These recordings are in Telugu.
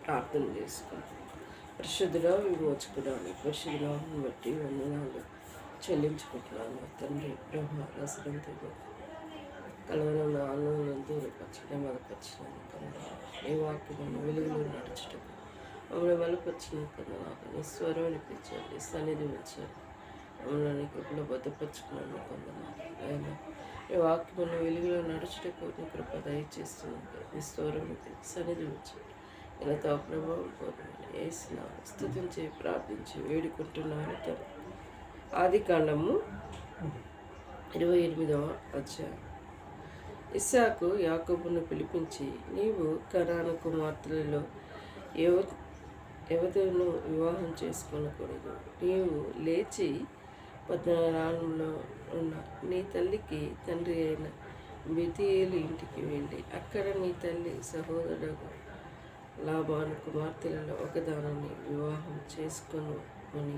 ప్రార్థన చేసుకుంటాం. పరిశుద్ధుడా విమోచకుడాన్ని పరిశుద్ధులను బట్టి వందనాలు చెల్లించుకుంటున్నాను తండ్రి. ప్రభా రసరంతో కలవరంలో ఆనందం దూరపరచడం మదపరిచినాను కన్నా నీ వాక్యమైన వెలుగులో నడుచుటకు మమ్మల్ని బలపరిచిన కన్నా నీ స్వరం వినిపించండి, సన్నిధి ఉంచండి. మమ్మల్ని కృపలో భద్రపరుచుకున్నాను కొందనాలు ఆయన నీ వాక్యమైన వెలుగులో నడుచుటకు నీ కృప దయచేస్తున్నాను. నీ స్వరం సన్నిధి ఉంచండి. ఇలా ప్రభావం పొందని వేసినాను స్తుతించి ప్రార్థించి వేడుకుంటున్నాను తండ్రి. ఆది కాండము 28వ అధ్యాయం. ఇస్సాకు యాకోబును పిలిపించి, నీవు కనాను కుమార్తెలలో ఎవరిను వివాహం చేసుకొనకూడదు. నీవు లేచి పద్మనారంలో ఉన్న నీ తల్లికి తండ్రి అయిన బెతూయేలు ఇంటికి వెళ్ళి అక్కడ నీ తల్లి సహోదరుడు లాబాను కుమార్తెలలో ఒకదానిని వివాహం చేసుకొనుమని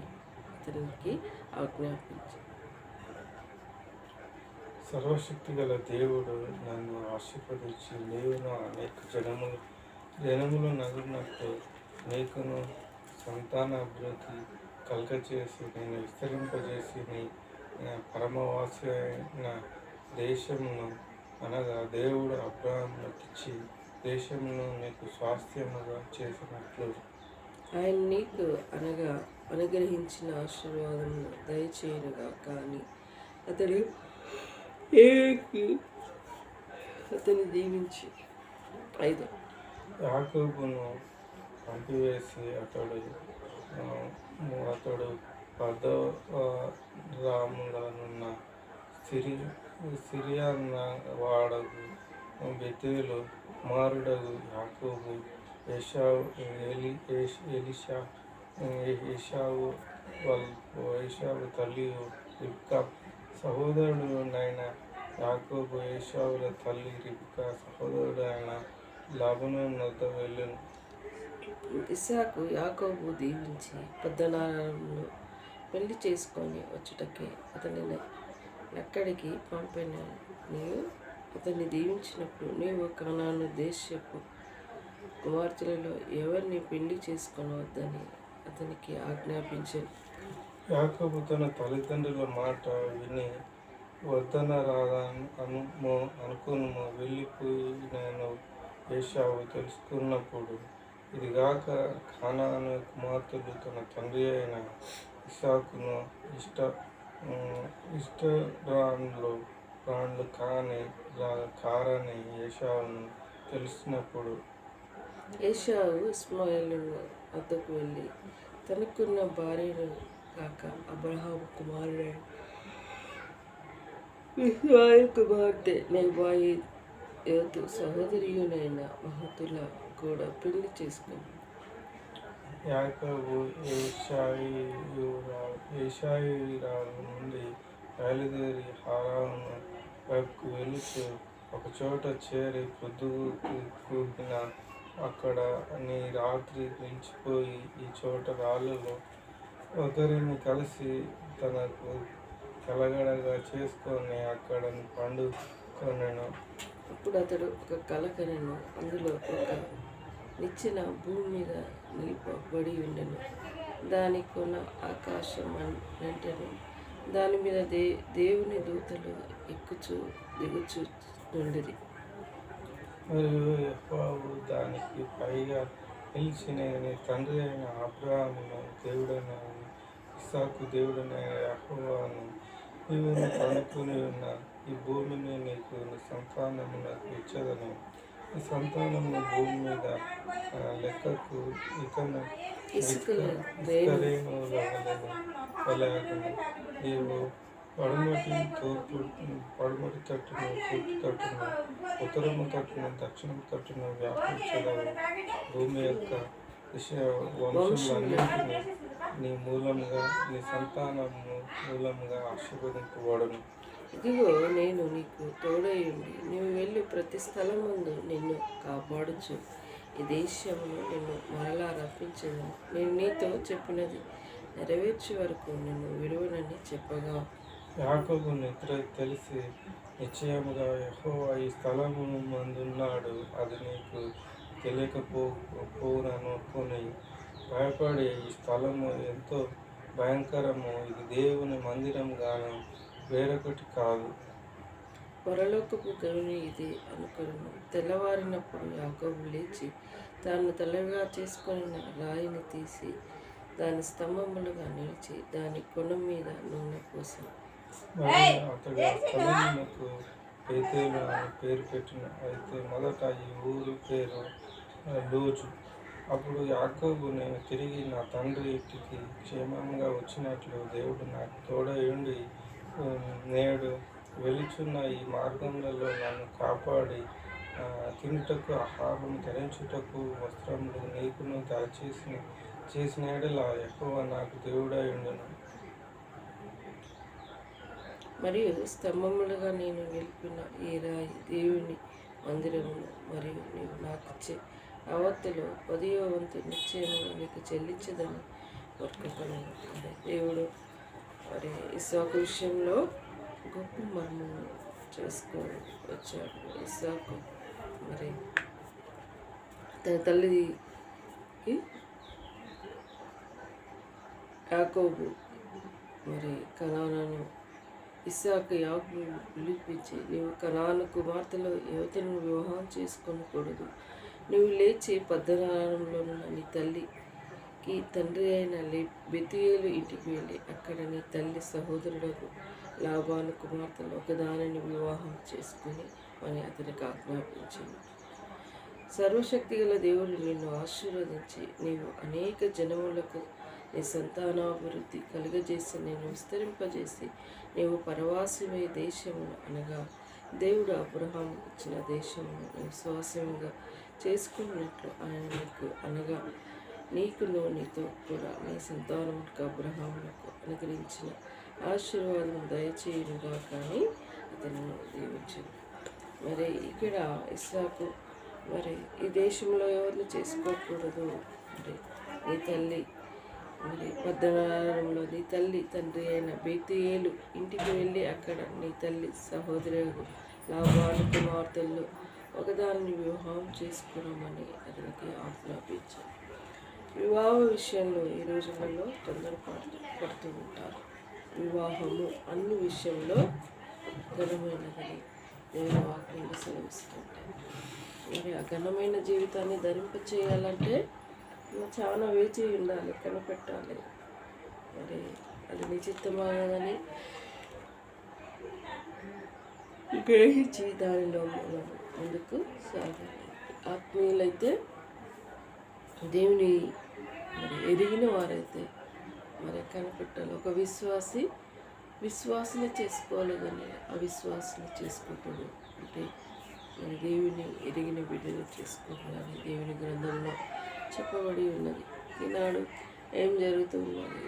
అతనికి ఆజ్ఞాపించి. సర్వశక్తి గల దేవుడు నన్ను ఆశీర్వదించి నీవును అనేక జనములు నగునట్టు నీకును సంతాన అభివృద్ధి కలగచేసి నేను విస్తరింపజేసి నీ పరమవాసి అయిన దేశమును అనగా దేవుడు అబ్రహామునకిచ్చి దేశమును నీకు స్వాస్థ్యముగా చేసినట్లు ఆయన నీకు అనగా అనుగ్రహించిన ఆశీర్వాదమును దయచేయనుగా. కానీ అతని దీవించి 5 యాకోబును పంపివేసి అతడు పదరాములనున్న సిరియన్న వాడగు బెతూయేలు కుమారుడగు యాకోబు ఏశావు తల్లి రిబ్కా సహోదరుడునైన యాకోబు ఏశావుల తల్లి రిబ్కా సహోదరుడు అయిన లాబాను వద్ద వెళ్ళెను. ఇస్సాకు యాకోబు దీవించి పద్మనారంలో పెళ్లి చేసుకొని వచ్చుటకే అతనిని ఎక్కడికి పంపిన. నీవు అతన్ని దీవించినప్పుడు నీవు కనాను దేశపు కుమార్తెలలో ఎవరిని పెళ్లి చేసుకొనవద్దని అతనికి ఆజ్ఞాపించాను. యాకోబు తన తల్లిదండ్రుల మాట విని అనుకును వెళ్ళిపోయినను ఏశావు తెలుసుకున్నప్పుడు, ఇదిగాక కానాను కుమార్తెలు తన తండ్రి అయిన ఇస్సాకును ఇష్టరాండ్లు కారని ఏశావును తెలిసినప్పుడు ఏశావు ఇస్మాయేలు వద్దకు వెళ్ళి తనకున్న భార్యను కాక అబ్రహాము కుమారుడైన ఇస్మాయేలు కుమార్తె నెబాయోతు సహోదరియునైన మహతుల కూడా పెళ్లి చేసుకుంది. యాకోబు ఏషాయిరాల నుండి బయలుదేరి హారాను వైపుకు వెళుతూ ఒకచోట చేరి పొద్దుగూకిన అక్కడ నీ రాత్రి నిలిచిపోయి ఈ చోట రాళ్ళలో ఒకరిని కలిసి తనకు కలగడగా చేసుకొని అక్కడ పండుకొనెను. అప్పుడు అతడు ఒక కల కనెను. అందులో ఒక నిచ్చెన భూమి మీద నిలిపబడి ఉండెను. దాని కొన ఆకాశం వెంటనే దాని మీద దేవుని దూతలు ఎక్కుచు దిగుచు నుండిరి. మరియు యెహోవా దానికి పైగా నిలిచి, నేను నీ తండ్రి అయిన అబ్రహామును దేవుడైన ఇస్సాకు దేవుడైన యెహోవాను, నీవు పడుకుని ఉన్న ఈ భూమిని నీకు నీ సంతానమునకు ఇచ్చేదను. ఈ సంతానము భూమి మీద లెక్కకు ఇసుకరేణువుల వలెను. నీవు పడమటి తట్టును, తూర్పు తట్టును, ఉత్తరము తట్టును, దక్షిణము తట్టును వ్యాపించగలవు. భూమి యొక్క వంశములన్నింటినీ నీ మూలంగా నీ సంతానము మూలంగా ఆశీర్వదింపబడును. ఇదిగో నేను నీకు తోడయుండి నీవు వెళ్ళి ప్రతి స్థలమందు నిన్ను కాపాడుచు ఈ దేశమును నిన్ను మరలా రప్పించదను. నేను నీతో చెప్పినది నెరవేర్చే వరకు నిన్ను విడువనని చెప్పగా, యాకోబు నిద్ర తెలిసి నిశ్చయముగా యెహోవా ఈ స్థలము మందున్నాడు, అది నీకు తెలియకపోవుననుకొని భయపడి, ఈ స్థలము ఎంతో భయంకరము, ఇది దేవుని మందిరం గాను వేరొకటి కాదు. పరలోకపు గవిని ఇది అనుకొనెను. తెల్లవారినప్పుడు యాకోబు లేచి తాను తలగా చేసుకొని రాయిని తీసి దాని స్తంభములుగా నిలిచి దాని కొన మీద నూనె పోసాను. మరియు అతడు ఆ స్థలమునకు బేతేలు అని పేరు పెట్టిన. అయితే మొదట ఈ ఊరి పేరు లోజు. అప్పుడు యాకోబు, నేను తిరిగి నా తండ్రి ఇంటికి క్షేమంగా వచ్చినట్లు దేవుడు నాకు తోడయుండి నేడు వెలుచున్న ఈ మార్గములలో నన్ను కాపాడి తినుటకు ఆహారం, ధరించుటకు వస్త్రములు నీకును చేసిన ఎడల ఎక్కువ నాకు దేవుడై ఉండును. మరియు స్తంభములుగా నేను నిలిపిన ఈ రాయి దేవుని మందిరమును మరియు నీవు నాకు ఇచ్చే అవత్తులో 10వ వంతు నిశ్చయముగా నీకు చెల్లించదని మొక్కుకొనెను. దేవుడు మరి ఇస్సాకు విషయంలో గొప్ప మర్మము చేసుకొని వచ్చాడు. ఇస్సాకు మరి తన తల్లికి యాకోబు మరి కనానాను ఇస్సాకు యాకోబును పిలిపించి, నీవు కనాను కుమార్తెలో యువతను వివాహం చేసుకొనకూడదు. నువ్వు లేచి పద్దనారంలోనున్న నీ తల్లికి తండ్రి అయిన బెతూయేలు ఇంటికి వెళ్ళి అక్కడ నీ తల్లి సహోదరులకు లాబాను కుమార్తెలు ఒకదానిని వివాహం చేసుకుని అని అతనికి ఆజ్ఞాపించింది. సర్వశక్తిగల దేవుడు నిన్ను ఆశీర్వదించి నీవు అనేక జనములకు నీ సంతానాభివృద్ధి కలుగజేసి నేను విస్తరింపజేసి నీవు పరవాసమై దేశమును అనగా దేవుడు అబ్రహాం ఇచ్చిన దేశమును విశ్వాసముగా చేసుకున్నట్లు ఆయన నీకు అనగా నీకును నీతో కూడా నీ సంతానములకు అబ్రహాములకు అనుగ్రహించిన ఆశీర్వాదం దయచేయునుగా కానీ అతను దీవించింది. మరి ఇక్కడ ఇస్సాకు మరి ఈ దేశంలో ఎవరిని చేసుకోకూడదు, మరి నీ తల్లి మరి పద్దనారంలో నీ తల్లి తండ్రి అయిన బెతూయేలు ఇంటికి వెళ్ళి అక్కడ నీ తల్లి సహోదరు లాబాను కుమార్తెలు ఒకదాన్ని వివాహం చేసుకున్నామని అతనికి ఆజ్ఞాపించారు. వివాహ విషయంలో ఈ రోజులలో తొందరపాటు పడుతూ ఉంటారు. వివాహము అన్ని విషయంలో ఘనమైనదని దేవుని వాక్యంలో సెలవిస్తుంటారు. మరి ఆ ఘనమైన జీవితాన్ని ధరింప చేయాలంటే చాలా వేచి ఉండాలి, కనిపెట్టాలి. మరి అది నిశ్చితమానదని గ్రహించి దానిలో మనం ముందుకు సాగాలి. ఆత్మీయులైతే దేవుని మరి ఎరిగిన వారైతే మరి కనిపెట్టాలి. ఒక విశ్వాసిని చేసుకోవాలి కానీ అవిశ్వాసిని చేసుకోకూడదు. అంటే మరి దేవుని ఎరిగిన బిడ్డలు చేసుకోవాలి. దేవుని గ్రంథంలో చెప్పబడి ఉన్నది. ఈనాడు ఏం జరుగుతున్నది,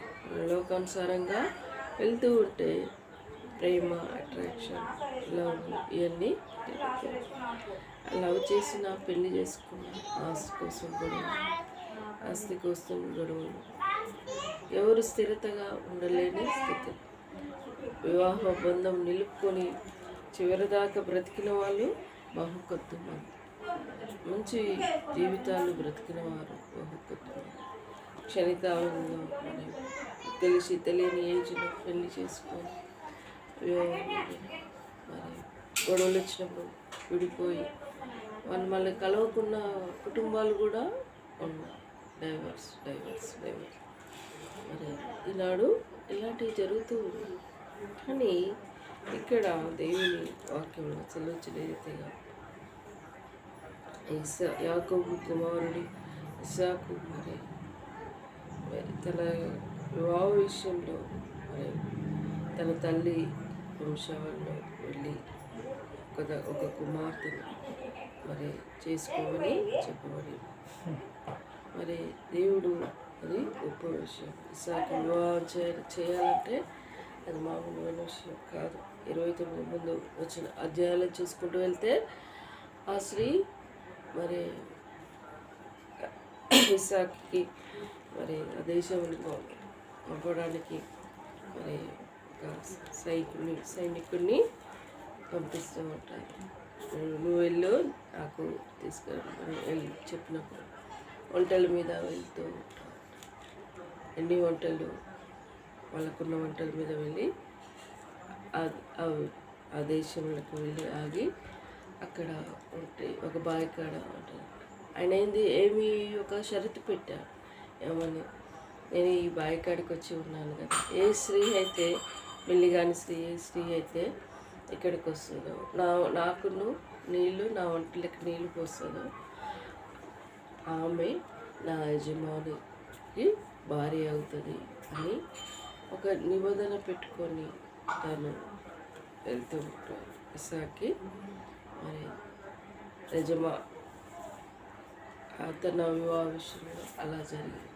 లోకానుసారంగా వెళ్తూ ఉంటే ప్రేమ, అట్రాక్షన్, లవ్ ఇవన్నీ లవ్ చేసిన పెళ్లి చేసుకున్న ఆస్తి కోసం గొడవలు, ఎవరు స్థిరతగా ఉండలేని స్థితి, వివాహ బంధం నిలుపుకొని చివరిదాకా బ్రతికిన వాళ్ళు బహుకొద్దు మంది, మంచి జీవితాలు బ్రతికిన వారు బహుకొద్దు మంది. క్షణికాలంలో మరి తెలిసి తెలియని ఏజ్లో పెళ్లి చేసుకొని మరి గొడవలు వచ్చినప్పుడు విడిపోయి వాళ్ళు మళ్ళీ కలవకున్న కుటుంబాలు కూడా ఉన్నాయి. డైవర్స్. మరి ఈనాడు ఇలాంటివి జరుగుతూ ఉన్నాయి. కానీ ఇక్కడ దేవుని వాక్యంలో సెలవిచ్చిన రీతిగా యాకోబు కుమారుడి ఇస్సాకు మరి తన వివాహ విషయంలో మరి తన తల్లి వంశాల్లో వెళ్ళి ఒక కుమార్తెను మరి చేసుకోమని చెప్పబడి, మరి దేవుడు అది గొప్ప విషయం. ఇస్సాకు వివాహం చేయాలంటే అది మామూలుమైన విషయం కాదు. 29 ముందు వచ్చిన అధ్యాయాలు చూసుకుంటూ వెళ్తే ఆ స్త్రీ మరి ఇస్సాకుకి మరి ఆ దేశంలో పంపడానికి మరి ఒక సైనికుడిని పంపిస్తూ ఉంటారు. నువ్వు వెళ్ళు నాకు తీసుకురా వెళ్ళి చెప్పినప్పుడు వంటల మీద వెళ్తూ ఉంటావు. ఎన్ని వంటలు వాళ్ళకున్న వంటల మీద వెళ్ళి ఆ దేశంలోకి వెళ్ళి ఆగి అక్కడ ఉంటే ఒక బావి కాడ ఉంటుంది. ఆయన ఏమి ఒక షరతు పెట్టాడు, ఏమని, నేను ఈ బావి కాడికి వచ్చి ఉన్నాను కదా, ఏ స్త్రీ అయితే పెళ్ళి కాని స్త్రీ అయితే ఇక్కడికి వస్తుందో, నాకును నీళ్ళు నా ఒంటికి నీళ్ళు పోస్తుందో ఆమె నా యజమానికి భార్య అవుతుంది అని ఒక నిబంధన పెట్టుకొని తను వెళ్తూ ఉంటాడు. ఇసాకి మరి తన వివాహ విషయంలో అలా జరిగింది.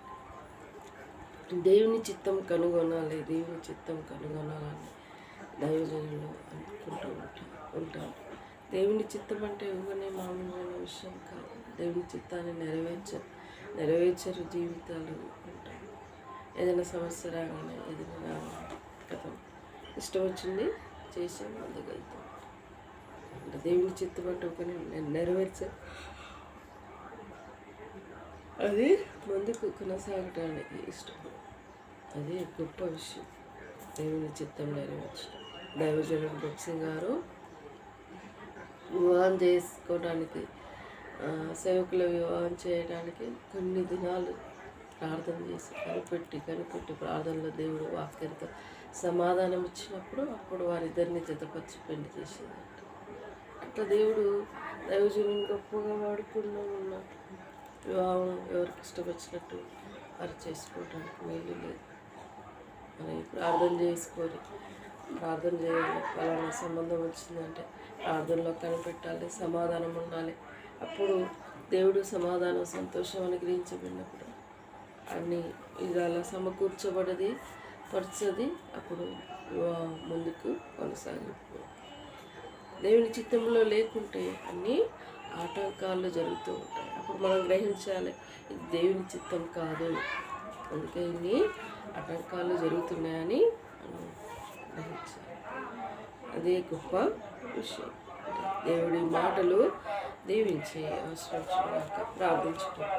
దేవుని చిత్తం కనుగొనాలని దైవజనులు అనుకుంటూ ఉంటారు. దేవుని చిత్తం అంటే ఊగనే మామూలుగా విషయం కాదు. దేవుని చిత్తాన్ని నెరవేర్చరు జీవితాలు ఉంటాయి. ఏదైనా సమస్య రాగానే ఏదైనా కథం ఇష్టం వచ్చింది చేసి ముందుకెళ్తాం. అంటే దేవుని చిత్తం అంటే ఒక అది ముందుకు కొనసాగటానికి ఇష్టం. అది గొప్ప విషయం, దేవుని చిత్తం నెరవేర్చడం. దైవజనుడు భక్సింగ్ గారు వివాహం చేసుకోవడానికి సేవకుల వివాహం చేయడానికి కొన్ని దినాలు ప్రార్థన చేసి కనిపెట్టి ప్రార్థనలో దేవుడు వాక్యంతో సమాధానం ఇచ్చినప్పుడు అప్పుడు వారిద్దరిని జతపరిచి పెళ్లి చేసింది. అట్లా దేవుడు దైవజనుని గొప్పగా వాడుకున్నా ఉన్నాడు. వివాహం ఎవరికి ఇష్టం వచ్చినట్టు వారు చేసుకోవడానికి వీలు లేదు. మనం ప్రార్థన చేయాలి. పలానా సంబంధం వచ్చిందంటే ప్రార్థనలో కనిపెట్టాలి, సమాధానం ఉండాలి. అప్పుడు దేవుడు సమాధానం సంతోషం అనుగ్రహించబడినప్పుడు అన్నీ ఇది అలా పరచది. అప్పుడు ముందుకు కొనసాగిపో. దేవుని చిత్తంలో లేకుంటే అన్నీ ఆటంకాలు జరుగుతూ ఉంటాయి. అప్పుడు మనం గ్రహించాలి, ఇది దేవుని చిత్తం కాదు, అందుకే ఇన్ని ఆటంకాలు జరుగుతున్నాయని మనం గ్రహించాలి. అదే గొప్ప విషయం. దేవుడి మాటలు దీవించి ఆశ్రయించడానికి ప్రార్థించడం.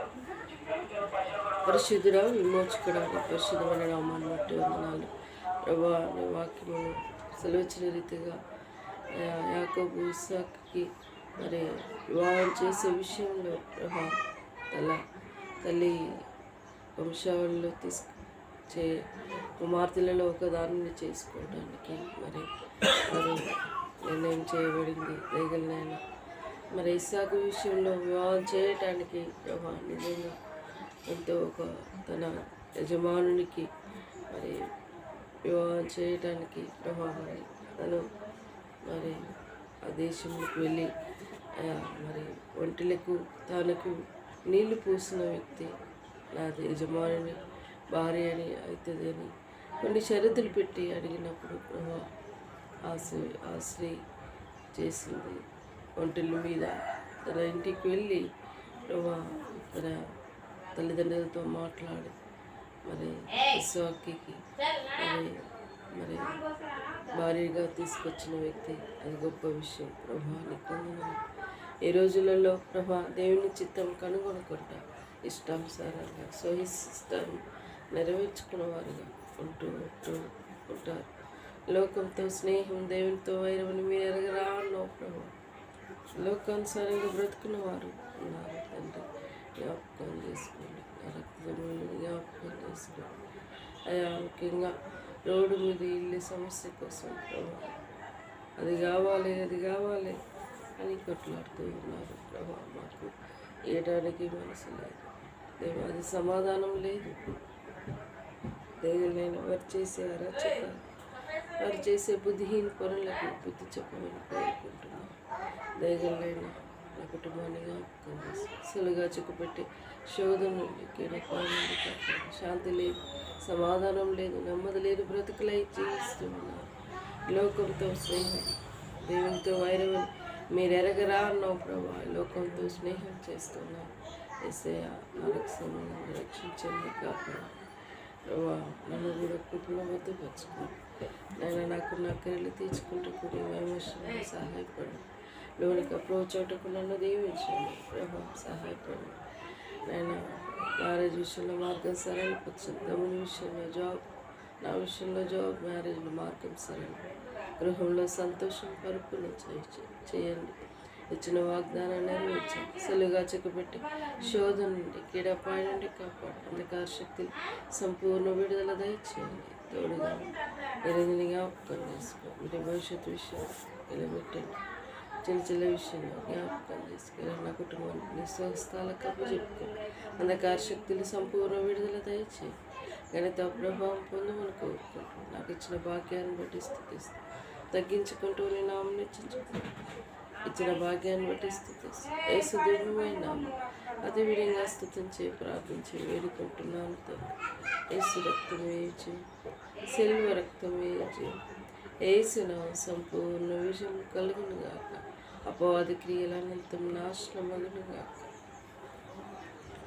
పరిశుద్ధుడా, విమోచకుడానికి పరిశుద్ధమైన నామాన్ని బట్టి వందనాలు ప్రభా. నీ వాక్యము సెలవిచ్చిన రీతిగా యాకోబు ఇస్సాకుకి మరి వివాహం చేసే విషయంలో ప్రభా తల్లి వంశావళిలో కుమార్తెలలో ఒకదానిని చేసుకోవడానికి మరి నిర్ణయం చేయబడింది. దేగలనైనా మరి ఇస్సాకు విషయంలో వివాహం చేయటానికి ప్రభా నిజంగా ఎంతో తన యజమానునికి మరి వివాహం చేయటానికి ప్రభా మరి తను మరి ఆ దేశంలోకి వెళ్ళి మరి ఒంటిలకు తనకు నీళ్లు పూసిన వ్యక్తి నా యజమానుని భార్య అని అవుతుంది అని కొన్ని షరతులు పెట్టి అడిగినప్పుడు ప్రభా ఆ స్త్రీ చేసింది. ఒంటెల మీద తన ఇంటికి వెళ్ళి ప్రభా తన తల్లిదండ్రులతో మాట్లాడి మరి ఇస్సాకుకి మరి భార్యగా తీసుకొచ్చిన వ్యక్తి. అది గొప్ప విషయం ప్రభా. నీకు ఈ రోజులలో ప్రభా దేవుని చిత్తం కనుగొనకుండా ఇష్టానుసారంగా స్వహిష్టం నెరవేర్చుకున్న వారుగా ఉంటారు. లోకంతో స్నేహం, దేవునితో వైరమని మీరు ఎరగరా అన్నావు ప్రభా. లోకానుసారంగా బ్రతుకున్న వారు ఉన్నారు తండ్రి. జ్ఞాపకం చేసుకోండి, జ్ఞాపకం చేసుకోండి అయ్యా. ముఖ్యంగా రోడ్డు మీద వెళ్ళే సమస్య కోసం ప్రభా అది కావాలి అని కొట్లాడుతూ ఉన్నారు ప్రభా. మాకు ఇవ్వడానికి మనసు లేదు దేవా, అది సమాధానం లేదు. దేవులైనా వారు చేసే అరచకాలు, వారు చేసే బుద్ధిహీన పనులకు బుద్ధి చెప్పమని కోరుకుంటున్నాను. దయగలైనా నా కుటుంబాన్ని సులుగా చిక్కుపెట్టి శోధన నుండి కీడపాల నుండి కాపాడు. శాంతి లేదు, సమాధానం లేదు, నెమ్మది లేదు, బ్రతుకులై జీవిస్తూ ఉన్నారు. లోకంతో స్నేహం, దేవునితో వైరమని మీరు ఎరగరా అన్నావు ప్రభా. లోకంతో స్నేహం చేస్తున్నారు. యేసయ్యా రక్షించండి, కాపాడు ప్రభా. నన్ను కూడా కృపలో వద్దుపరచుకోండి. నేను నాకున్న అక్కర్లు తీర్చుకుంటూ కొన్ని విమర్శలు సహాయపడు. లోనికి అప్రోచ్ చోటకు నన్ను దీవించండి ప్రభా, సహాయపడండి నేను మ్యారేజ్ విషయంలో మార్గం సరైనపరచండి. దమ్ముని విషయంలో జాబ్, నా విషయంలో జాబ్, మ్యారేజ్లో మార్గం సరైన, గృహంలో సంతోషం పరిపూర్ణ చేయండి. ఇచ్చిన వాగ్దానాన్ని నెరవేర్చండి. సెలుగా చెక్కబెట్టి శోధన నుండి, కీడపాయ నుండి కాపాడు. అంధకార శక్తులు సంపూర్ణ విడుదల దయచేయండి. తోడుగా ఎనిమిదిని జ్ఞాపకం చేసుకో. వీటి భవిష్యత్తు విషయాలు నిలబెట్టండి. చిన్న చిన్న విషయంలో జ్ఞాపకం చేసుకెళ్ళి నా కుటుంబాన్ని నీ స్వస్థాలకు అప్పచెప్పుకోండి. అంధకార శక్తులు సంపూర్ణ విడుదల దయచేయి. ఘనత ప్రభావం పొందమని కోరుకుంటూ నాకు ఇచ్చిన భాగ్యాన్ని బట్టి స్థుతిస్తాను. తగ్గించుకుంటూ నీ నామం హెచ్చించుకుంటూ ఇచ్చిన భాగ్యాన్ని బట్టి స్థుతిస్తాను. యేసు దివ్యమైన నామం అతి విధంగా స్థుతించి ప్రార్థించి వేడుకుంటున్నాను తండ్రి. యేసు రక్తం వేయించి, సిల్వ రక్తం వేయించి, యేసున సంపూర్ణ విజయం కలుగునుగాక. అపవాది క్రియల అనంతం నాశనమగునుగాక.